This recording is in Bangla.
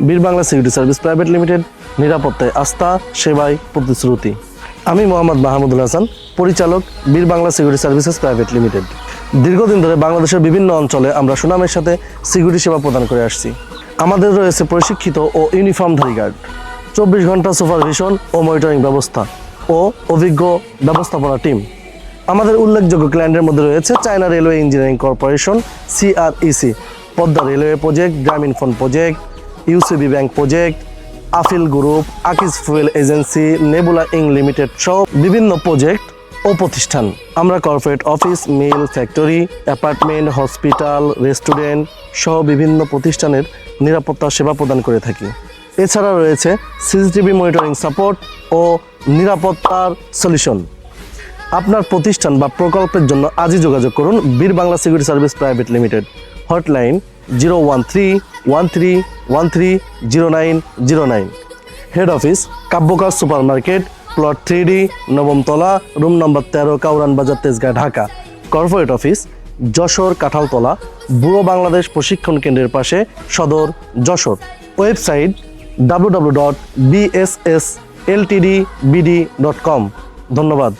বীর Bangla security service private limited, নিরাপত্তায় আস্থা, সেবায় প্রতিশ্রুতি। আমি মোহাম্মদ মাহমুদুল হাসান, পরিচালক, বীর Bangla security services private limited. দীর্ঘদিন ধরে বাংলাদেশের বিভিন্ন অঞ্চলে আমরা সুনামের সাথে সিকিউরিটি সেবা প্রদান করে আসছি। আমাদের রয়েছে প্রশিক্ষিত ও ইউনিফর্মধারী গার্ড, 24 ঘন্টা সুপারভিশন ও মনিটরিং ব্যবস্থা ও অভিজ্ঞ ব্যবস্থাপনা টিম। আমাদের উল্লেখযোগ্য ক্লায়েন্টের মধ্যে রয়েছে China railway engineering corporation, CREC, Padma railway project, Grameen phone project, UCB bank project, Afil group, Akij fuel agency, Nebula ইং লিমিটেড সহ বিভিন্ন প্রজেক্ট ও প্রতিষ্ঠান। আমরা corporate office, mill, factory, apartment, hospital, restaurant সহ বিভিন্ন প্রতিষ্ঠানের নিরাপত্তা সেবা প্রদান করে থাকি। এছাড়া রয়েছে CCTV মনিটরিং সাপোর্ট ও নিরাপত্তার সলিউশন। আপনার প্রতিষ্ঠান বা প্রকল্পের জন্য আজই যোগাযোগ করুন Bir Bangla security service private limited. Hotline 013130909। Head office Kabyakar super market, plot 3D, নবম তলা, রুম নম্বর 13, Kawran Bazar, Tejgaon, Dhaka. Corporate office Jessore, Kanthaltala, bureau Bangladesh প্রশিক্ষণ কেন্দ্রের পাশে, সদর, যশোর। Website www.bssltdbd.com। ধন্যবাদ।